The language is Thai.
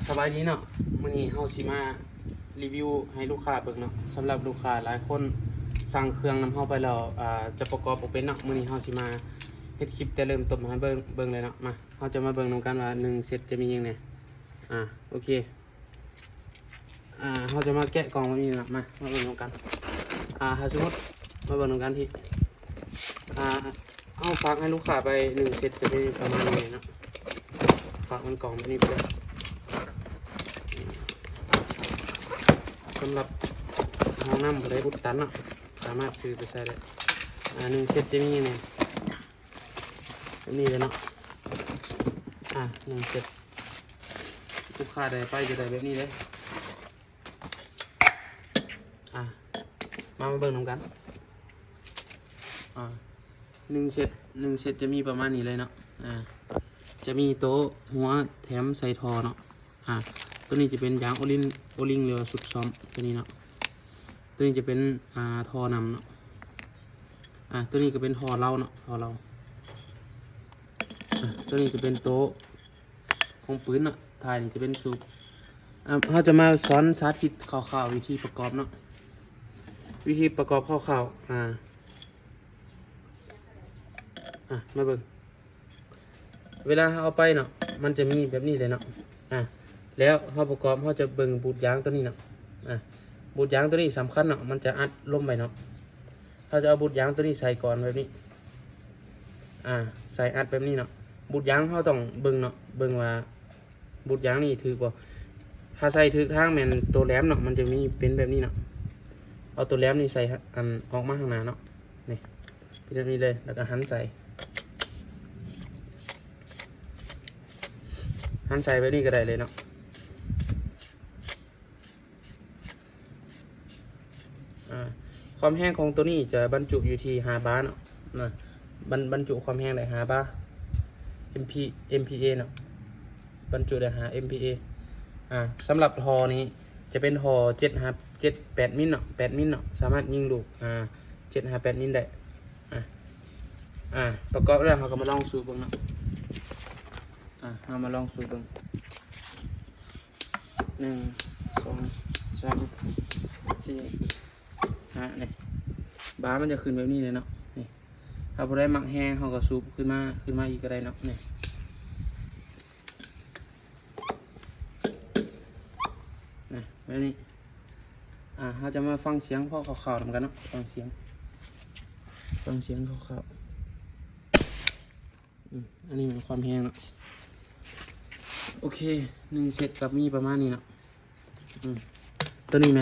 สบายดีเนาะมื้อนี้เฮาสิมารีวิวให้ลูกค้าเบิ่งเนาะสำหรับลูกค้าหลายคนสั่งเครื่องนำเฮาไปแล้วจะประกอบบ่เป็นเนาะมื้อนี้เฮาสิมาเฮ็ดคลิปแต่เริ่มต้นมาให้เบิ่งเลยเนาะมาเฮาจะมาเบิ่งนำกันว่า1เซตจะมีหยังแหน่โอเคเฮาจะมาแกะกล่องแบบนี้เนาะมาเบิ่งนำกันถ้าสมมุติมาเบิ่งนำกันที่เฮาฝากให้ลูกค้าไป1เซตจะเป็นประมาณนี้เนาะฝากมันกล่องแบบนี้ไปเลยสำหรับห้องน้ำบริอุดตันเนาะสามารถซื้อไปใส่ได้1เซตจะมีเนี่ยแบบนี้เลยเนาะ1เซตลูกค้าได้ไปจะได้แบบนี้เลยมาเบิ่งนำกัน1เซตจะมีประมาณนี้เลยเนาะจะมีโต๊ะหัวแถมใส่ทอเนาะตัวนี้จะเป็นยางโอลิงหรือสุดซ้อมตัวนี้เนาะตัวนี้จะเป็นทอนำเนาะตัวนี้ก็เป็นทอเล่าเนาะทอเล่าตัวนี้จะเป็นโต๊ะของปืนเนาะถ่ายนี่จะเป็นสูบเขาจะมาสอนสาธิตคร่าวๆวิธีประกอบเนาะวิธีประกอบคร่าวๆมาเบิ่งเวลาเอาไปเนาะมันจะมีแบบนี้เลยเนาะแล้วเขาประกอบเขาจะเบิ่งบูทยางตัวนี้เนาะบูทยางตัวนี้สำคัญเนาะมันจะอัดลมไปเนาะเขาจะเอาบูทยางตัวนี้ใส่ก่อนแบบนี้ใส่อัดแบบนี้เนาะบูทยางเขาต้องเบิ่งเนาะเบิ่งว่าบูทยางนี่ถือบ่ถ้าใส่ถือทางแม่นตัวแหลมเนาะมันจะมีเป็นแบบนี้เนาะเอาตัวแหลมนี่ใส่ออกมาข้างหน้าเนาะนี่เป็นแบบนี้เลยแล้วก็หันใส่แบบนี้ก็ได้เลยเนาะความแห้งของตัวนี้จะบรรจุอยู่ที่5 บาร์เนาะบรรจุความแห้งได้5 บาร์ MPA เนาะบรรจุได้5 MPA สำหรับทอนี้จะเป็นทอ8 มิลเนาะ8 มิลเนาะสามารถยิงลูก8 มิลได้ประกอบแล้วเราก็มาลองสูบเบิ่งเนาะเรามาลองสูบเบิ่ง1 2 3 4 5นี่บาร์มันจะขึ้นแบบนี้เลยเนาะนี่ถ้าบ่ได้หมักแห้งเขาก็สูบขึ้นมาอีกก็ได้เนาะนี่แบบนี้เราจะมาฟังเสียงพ่อข่าวๆทำกันเนาะฟังเสียงข่าวๆอันนี้เป็นความแห้งเนาะโอเค1เซตกับมีประมาณนี้เนาะตัวนี้